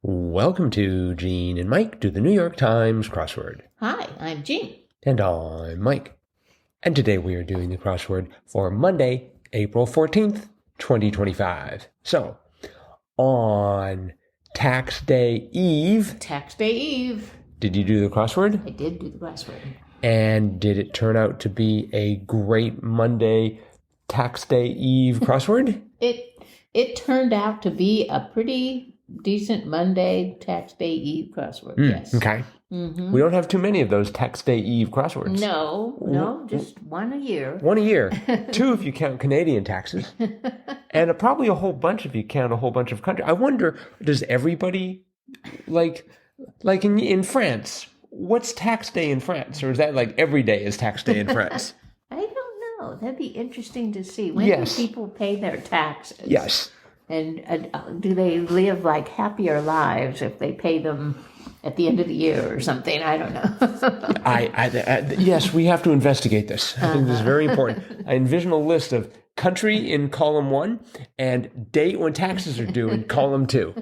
Welcome to Gene and Mike do the New York Times crossword. Hi, I'm Gene. And I'm Mike. And today we are doing the crossword for Monday, April 14th, 2025. So, on Tax Day Eve. Tax Day Eve. Did you do the crossword? I did do the crossword. And did it turn out to be a great Monday Tax Day Eve crossword? It turned out to be a pretty decent Monday Tax Day Eve crossword, yes. Okay. Mm-hmm. We don't have too many of those Tax Day Eve crosswords. No, just one a year. One a year. Two if you count Canadian taxes. And probably a whole bunch if you count a whole bunch of countries. I wonder, does everybody, like in France, what's Tax Day in France? Or is that like every day is Tax Day in France? I don't know. That'd be interesting to see. When do people pay their taxes? Yes. And do they live like happier lives if they pay them at the end of the year or something? I don't know. Yes, we have to investigate this. I think this is very important. I envision a list of country in column 1 and date when taxes are due in column 2.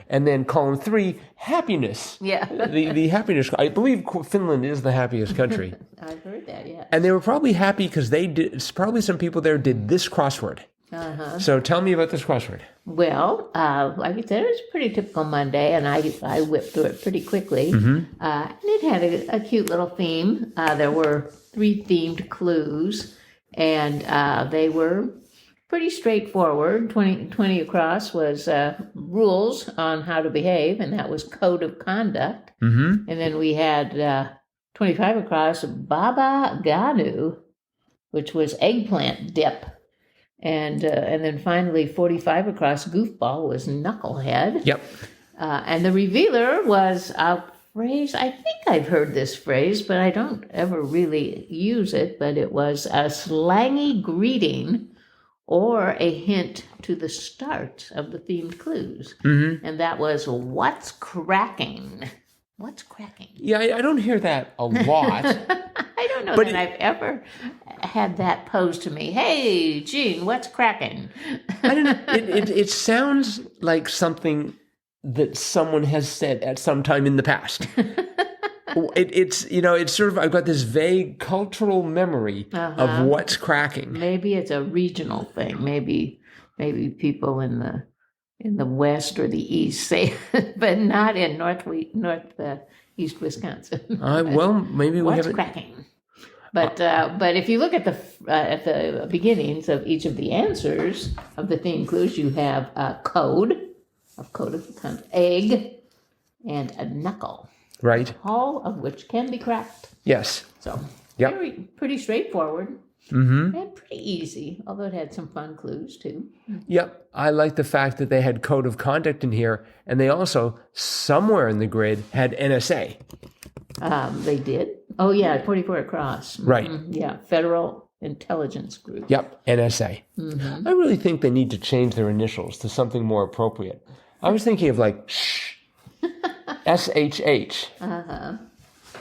And then column 3, happiness. Yeah. The happiness. I believe Finland is the happiest country. I've heard that, yeah. And they were probably happy because probably some people there did this crossword. Uh-huh. So tell me about this crossword. Well, like I said, it was a pretty typical Monday, and I whipped through it pretty quickly. Mm-hmm. And it had a cute little theme. There were 3 themed clues, and they were pretty straightforward. 20 across was rules on how to behave, and that was code of conduct. Mm-hmm. And then we had 25 across, Baba Ganu, which was eggplant dip. And then finally 45 across, goofball was knucklehead. Yep. And the revealer was a phrase, I think I've heard this phrase, but I don't ever really use it, but it was a slangy greeting or a hint to the start of the themed clues. Mm-hmm. And that was, what's cracking? What's cracking? Yeah, I don't hear that a lot. I don't know that I've ever had that posed to me. Hey, Gene, what's cracking? I don't know. It sounds like something that someone has said at some time in the past. It's sort of, I've got this vague cultural memory of what's cracking. Maybe it's a regional thing. Maybe people in the West or the East say, but not in East Wisconsin. Well, maybe we haven't. What's cracking? But if you look at the beginnings of each of the answers of the theme clues, you have a code of egg and a knuckle. Right. All of which can be cracked. Yes. So pretty straightforward. Mm-hmm. And pretty easy, although it had some fun clues too. Yep. I like the fact that they had code of conduct in here, and they also, somewhere in the grid, had NSA. They did? Oh, yeah, 44 across. Right. Mm-hmm. Yeah, Federal Intelligence Group. Yep, NSA. Mm-hmm. I really think they need to change their initials to something more appropriate. I was thinking of like, shh, SHH. Uh-huh.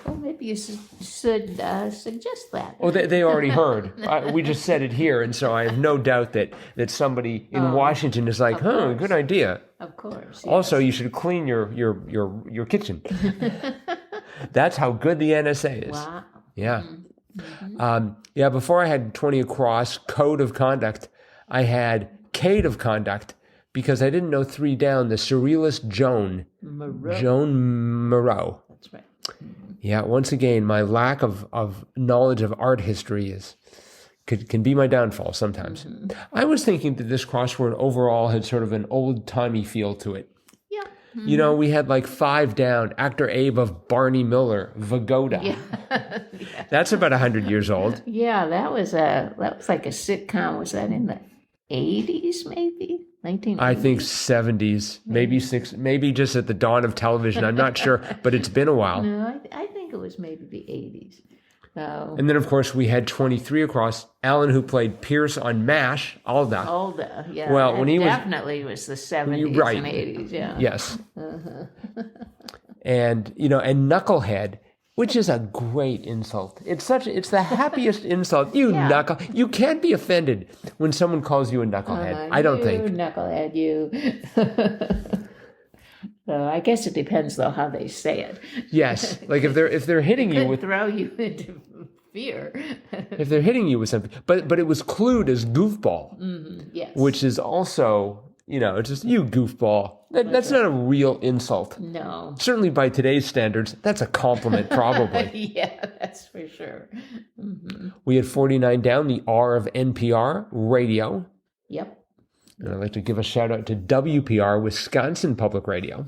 Well, maybe you should suggest that. Oh, they already heard. We just said it here, and so I have no doubt that somebody in Washington is like, good idea. Of course. Yes. Also, you should clean your kitchen. That's how good the NSA is. Wow. Yeah. Mm-hmm. Before I had 20 across, code of conduct, I had Cade of conduct, because I didn't know 3 down, the surrealist Joan Moreau. That's right. Yeah, once again, my lack of knowledge of art history can be my downfall sometimes. Mm-hmm. I was thinking that this crossword overall had sort of an old-timey feel to it. Yeah. Mm-hmm. You know, we had like 5 down, actor Abe of Barney Miller, Vagoda. Yeah. Yeah. That's about 100 years old. Yeah, that was like a sitcom. Was that in the 80s, maybe? 1980s? I think 70s, maybe just at the dawn of television. I'm not sure, but it's been a while. No, I think it was maybe the 80s. So. And then, of course, we had 23 across. Alan, who played Pierce on MASH, Alda. Yeah. Well, when he definitely was the 70s right. and 80s, yeah. Yes. And, and Knucklehead, which is a great insult. It's the happiest insult. Knuckle. You can't be offended when someone calls you a knucklehead. I don't think. Knucklehead, you. So I guess it depends, though, how they say it. Yes, like if they're hitting you Could with throw you into fear. if they're hitting you with something, but it was clued as goofball, Yes. which is also, it's just you goofball. That's not a real insult. No. Certainly by today's standards, that's a compliment, probably. Yeah, that's for sure. We had 49 down, the R of NPR, radio. Yep. And I'd like to give a shout out to WPR, Wisconsin Public Radio.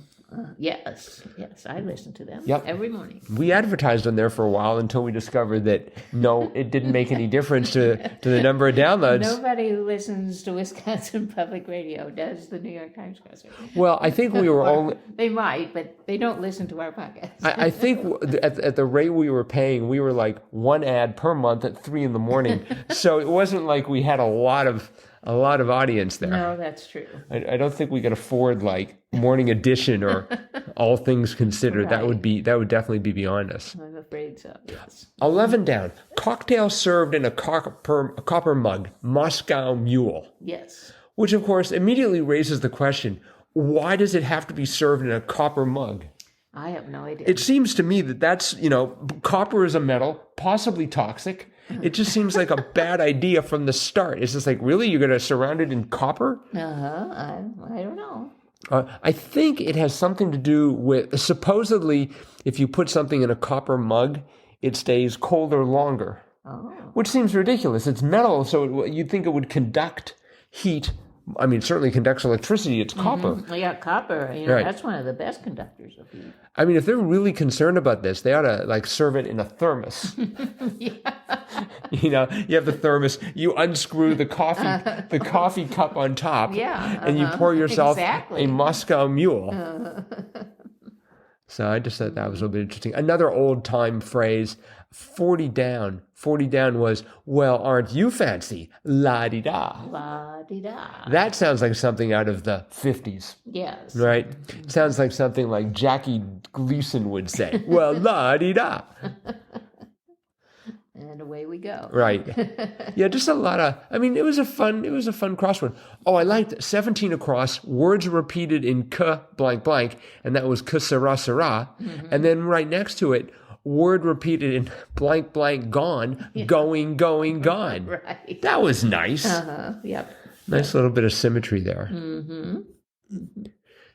Yes, I listen to them every morning. We advertised on there for a while until we discovered that, no, it didn't make any difference to the number of downloads. Nobody who listens to Wisconsin Public Radio does the New York Times crossword. Well, I think we were only... They might, but they don't listen to our podcast. I think at the rate we were paying, we were like one ad per month at 3 a.m. So it wasn't like we had a lot of audience there. No, that's true. I don't think we could afford like Morning Edition or All Things Considered. Right. That would definitely be beyond us. I'm afraid so, yes. 11 down. Cocktail served in a copper mug. MOSCOWMULE. Yes. Which, of course, immediately raises the question, why does it have to be served in a copper mug? I have no idea. It seems to me that's, copper is a metal, possibly toxic. It just seems like a bad idea from the start. It's just like, really? You're going to surround it in copper? I don't know. I think it has something to do with, supposedly, if you put something in a copper mug, it stays colder longer. Oh. Which seems ridiculous. It's metal, so you'd think it would conduct heat. I mean, it certainly conducts electricity. It's copper. Well, yeah, copper. Right. That's one of the best conductors of heat. I mean, if they're really concerned about this, they ought to serve it in a thermos. Yeah. You have the thermos. You unscrew the coffee cup on top. Yeah. And you pour yourself exactly. a MOSCOWMULE. So I just thought that was a little bit interesting. Another old time phrase. 40 down. 40 down was, well, aren't you fancy? La-di-da. La-di-da. That sounds like something out of the 50s. Yes. Right? Sounds like something like Jackie Gleason would say. Well, la-di-da. And away we go. Right. Yeah, just a lot of, it was a fun crossword. Oh, I liked it. 17 across, words repeated in k blank blank, and that was k sera sera. And then right next to it, word repeated in blank blank gone, going, going, gone. Right. That was nice. Yep. Nice little bit of symmetry there.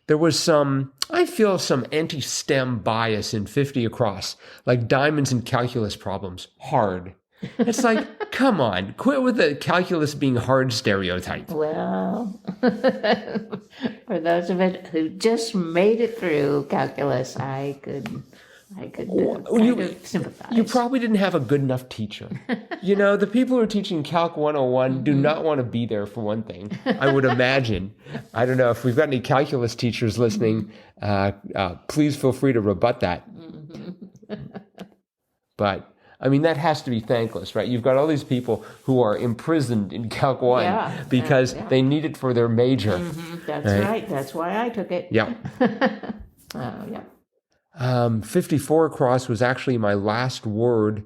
There was some anti-STEM bias in 50 across, like diamonds and calculus problems. Hard. It's like, come on, quit with the calculus being hard stereotype. Well, for those of us who just made it through calculus, I could sympathize. You probably didn't have a good enough teacher. The people who are teaching Calc 101 do not want to be there, for one thing, I would imagine. I don't know if we've got any calculus teachers listening. Please feel free to rebut that. But that has to be thankless, right? You've got all these people who are imprisoned in Calc 1 because they need it for their major. That's right. That's why I took it. Yeah. Yeah. 54 across was actually my last word.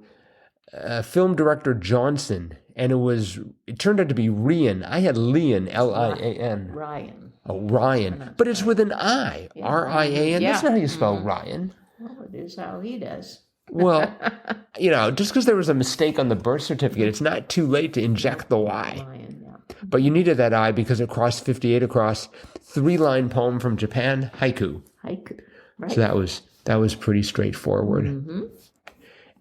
Film director Johnson, and it turned out to be Rian. I had Lian, L-I-A-N. Ryan. Oh, Ryan. But it's with an I, R-I-A-N. Yeah. That's not how you spell Ryan. Well, it is how he does. Well, just because there was a mistake on the birth certificate, it's not too late to inject the Y. Ryan, yeah. But you needed that I because it crossed 58 across. 3-line poem from Japan, haiku. Haiku, right. So that was pretty straightforward.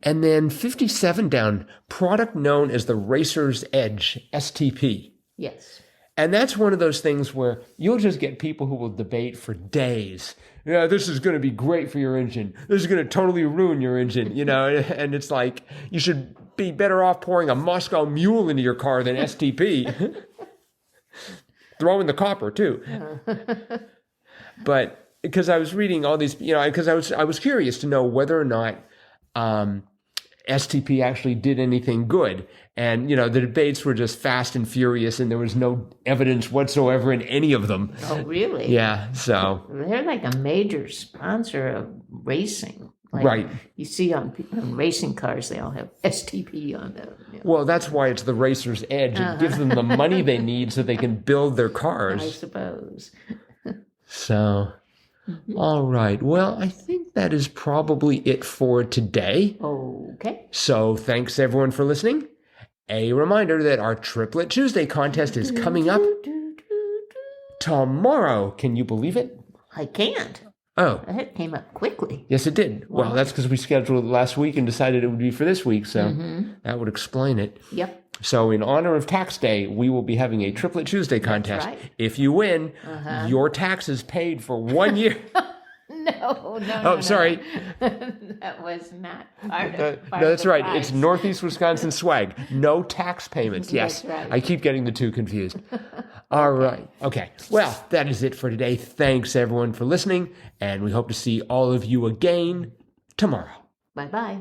And then 57 down, product known as the Racer's Edge, STP. Yes. And that's one of those things where you'll just get people who will debate for days. Yeah, this is going to be great for your engine. This is going to totally ruin your engine, and it's like, you should be better off pouring a MOSCOWMULE into your car than STP. Throw in the copper, too. But because I was reading all these, because I was curious to know whether or not STP actually did anything good. And, the debates were just fast and furious, and there was no evidence whatsoever in any of them. Oh, really? Yeah, so. They're like a major sponsor of racing. Like right. You see on racing cars, they all have STP on them. Well, that's why it's the Racer's Edge. It gives them the money they need so they can build their cars. I suppose. So, All right. Well, I think that is probably it for today. Okay. So thanks everyone for listening. A reminder that our Triplet Tuesday contest is coming up tomorrow. Can you believe it? I can't. Oh. It came up quickly. Yes, it did. Well, that's because we scheduled it last week and decided it would be for this week, so that would explain it. Yep. So in honor of Tax Day, we will be having a Triplet Tuesday contest. That's right. If you win, your taxes paid for 1 year. No. Sorry. That was not part of No, that's the right. prize. It's Northeast Wisconsin swag. No tax payments. Yes. That's right. I keep getting the two confused. All right. Okay. Well, that is it for today. Thanks everyone for listening, and we hope to see all of you again tomorrow. Bye-bye.